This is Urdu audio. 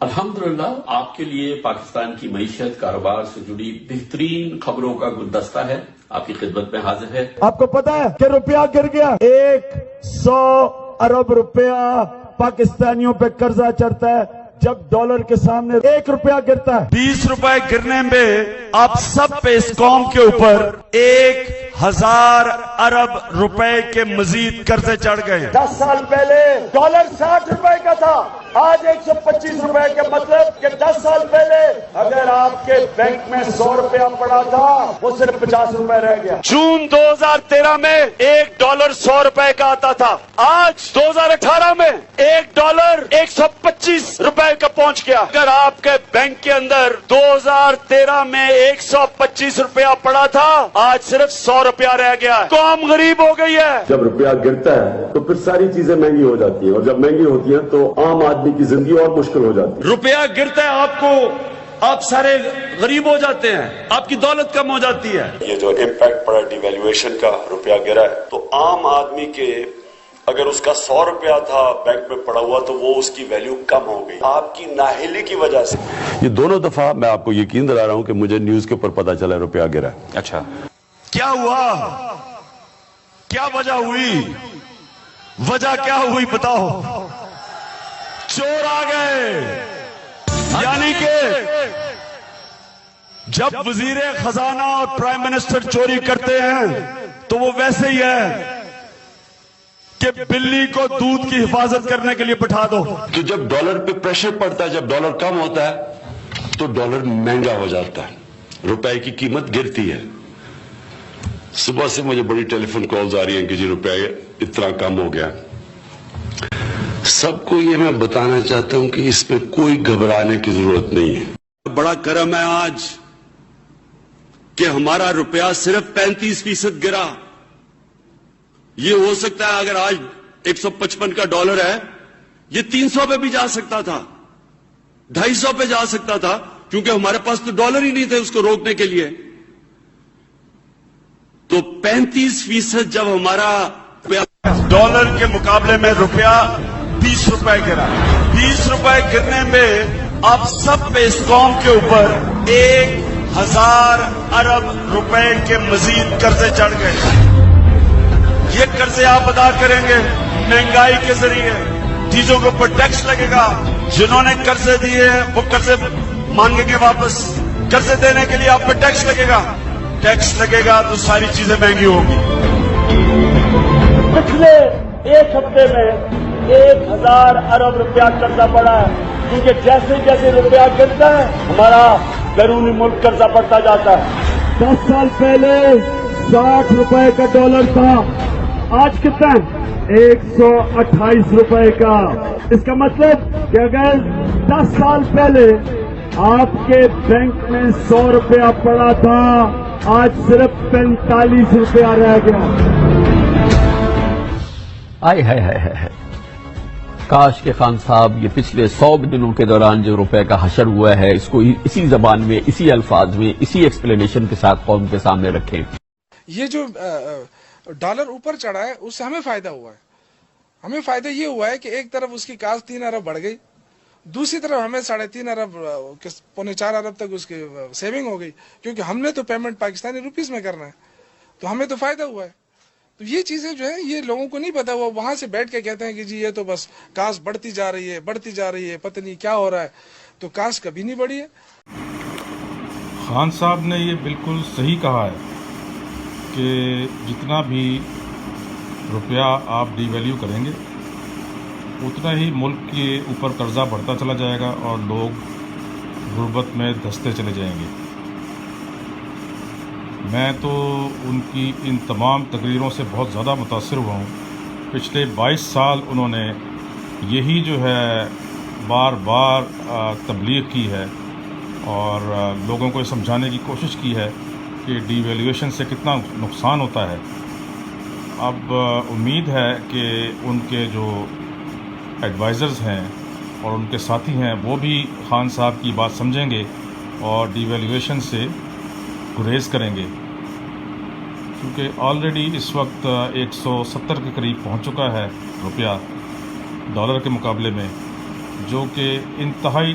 الحمدللہ آپ کے لیے پاکستان کی معیشت کاروبار سے جڑی بہترین خبروں کا گلدستہ ہے آپ کی خدمت میں حاضر ہے۔ آپ کو پتا ہے کہ روپیہ گر گیا، 100 ارب روپیہ پاکستانیوں پہ قرضہ چڑھتا ہے جب ڈالر کے سامنے 1 روپیہ گرتا ہے۔ 20 روپے گرنے میں آپ سب پہ اس قوم کے اوپر 1000 ارب روپے کے مزید قرضے چڑھ گئے ہیں۔ 10 سال پہلے ڈالر 60 روپے کا تھا، آج 125 روپے کا، مطلب کہ 10 سال پہلے اگر آپ کے بینک میں 100 روپیہ پڑا تھا وہ صرف 50 روپے رہ گیا۔ جون 2013 میں $1 100 روپے کا آتا تھا، آج 2018 میں $1 125 روپے کا پہنچ گیا۔ اگر آپ کے بینک کے اندر 2013 میں 125 روپیہ پڑا تھا، آج صرف 100 روپیہ رہ گیا ہے۔ قوم غریب ہو گئی ہے۔ جب روپیہ گرتا ہے تو پھر ساری چیزیں مہنگی ہو جاتی ہیں، اور جب مہنگی ہوتی ہیں تو عام آدمی کی زندگی اور مشکل ہو جاتی ہے۔ روپیہ گرتا ہے آپ سارے غریب ہو جاتے ہیں، آپ کی دولت کم ہو جاتی ہے۔ یہ جو امپیکٹ پڑا ڈی ویلیویشن کا، روپیہ گرا ہے تو عام آدمی کے اگر اس کا 100 روپیہ تھا بینک میں پڑا ہوا تو وہ اس کی ویلیو کم ہو گئی آپ کی نااہلی کی وجہ سے۔ یہ دونوں دفعہ میں آپ کو یقین دلا رہا ہوں کہ مجھے نیوز کے اوپر پتا چلا روپیہ گرا ہے۔ اچھا کیا ہوا؟ کیا وجہ ہوئی؟ وجہ کیا ہوئی بتاؤ؟ چور آ گئے، یعنی کہ جب وزیر خزانہ اور پرائم منسٹر چوری کرتے ہیں تو وہ ویسے ہی ہے کہ بلی کو دودھ کی حفاظت کرنے کے لیے بٹھا دو۔ کہ جب ڈالر پہ پریشر پڑتا ہے، جب ڈالر کم ہوتا ہے تو ڈالر مہنگا ہو جاتا ہے، روپے کی قیمت گرتی ہے۔ صبح سے مجھے بڑی ٹیلی فون کالز آ رہی ہیں کہ جی روپیہ اتنا کم ہو گیا۔ سب کو یہ میں بتانا چاہتا ہوں کہ اس میں کوئی گھبرانے کی ضرورت نہیں ہے۔ بڑا کرم ہے آج کہ ہمارا روپیہ صرف 35% گرا۔ یہ ہو سکتا ہے اگر آج 155 کا ڈالر ہے، یہ 300 پہ بھی جا سکتا تھا، 250 پہ جا سکتا تھا، کیونکہ ہمارے پاس تو ڈالر ہی نہیں تھے اس کو روکنے کے لیے۔ تو 35% جب ہمارا ڈالر کے مقابلے میں روپیہ 20 روپے گرا، 20 روپے گرنے میں آپ سب پہ اس قوم کے اوپر 1000 ارب روپے کے مزید قرضے چڑھ گئے۔ یہ قرضے آپ ادا کریں گے مہنگائی کے ذریعے، چیزوں کے اوپر ٹیکس لگے گا، جنہوں نے قرضے دیے ہیں وہ قرضے مانگیں گے واپس، قرضے دینے کے لیے آپ پہ ٹیکس لگے گا تو ساری چیزیں مہنگی ہوگی۔ پچھلے ایک ہفتے میں 1000 ارب روپیہ قرضہ پڑا ہے، کیونکہ جیسے جیسے روپیہ گرتا ہے ہمارا بیرونی ملک قرضہ بڑھتا جاتا ہے۔ 10 سال پہلے 60 روپے کا ڈالر تھا، آج کتنا ہے؟ 128 روپے کا۔ اس کا مطلب کہ اگر 10 سال پہلے آپ کے بینک میں 100 روپیہ پڑا تھا، آج صرف 45 روپیہ رہ گیا۔ آئے ہائے ہائے ہائے، کاش کہ خان صاحب یہ پچھلے 100 دنوں کے دوران جو روپے کا حشر ہوا ہے اس کو اسی زبان میں، اسی الفاظ میں، اسی ایکسپلینیشن کے ساتھ قوم کے سامنے رکھیں۔ یہ جو ڈالر اوپر چڑھا ہے اس سے ہمیں فائدہ ہوا ہے۔ ہمیں فائدہ یہ ہوا ہے کہ ایک طرف اس کی کاسٹ 3 ارب بڑھ گئی، دوسری طرف ہمیں 3.5 ارب 4.25 ارب تک اس کی سیونگ ہو گئی، کیونکہ ہم نے تو پیمنٹ پاکستانی روپیز میں کرنا ہے، تو ہمیں تو فائدہ ہوا ہے۔ تو یہ چیزیں جو ہیں یہ لوگوں کو نہیں پتا، وہ وہاں سے بیٹھ کے کہتے ہیں کہ جی یہ تو بس کاسٹ بڑھتی جا رہی ہے، پتہ نہیں کیا ہو رہا ہے، تو کاسٹ کبھی نہیں بڑھی ہے۔ خان صاحب نے یہ بالکل صحیح کہا ہے کہ جتنا بھی روپیہ آپ ڈی ویلیو کریں گے اتنا ہی ملک کے اوپر قرضہ بڑھتا چلا جائے گا اور لوگ غربت میں دھنستے چلے جائیں گے۔ میں تو ان کی ان تمام تقریروں سے بہت زیادہ متاثر ہوا ہوں۔ پچھلے 22 سال انہوں نے یہی جو ہے بار بار تبلیغ کی ہے اور لوگوں کو سمجھانے کی کوشش کی ہے کہ ڈی ویلیویشن سے کتنا نقصان ہوتا ہے۔ اب امید ہے کہ ان کے جو ایڈوائزرز ہیں اور ان کے ساتھی ہیں وہ بھی خان صاحب کی بات سمجھیں گے اور ڈی ویلیویشن سے گریز کریں گے، کیونکہ آلریڈی اس وقت 170 کے قریب پہنچ چکا ہے روپیہ ڈالر کے مقابلے میں، جو کہ انتہائی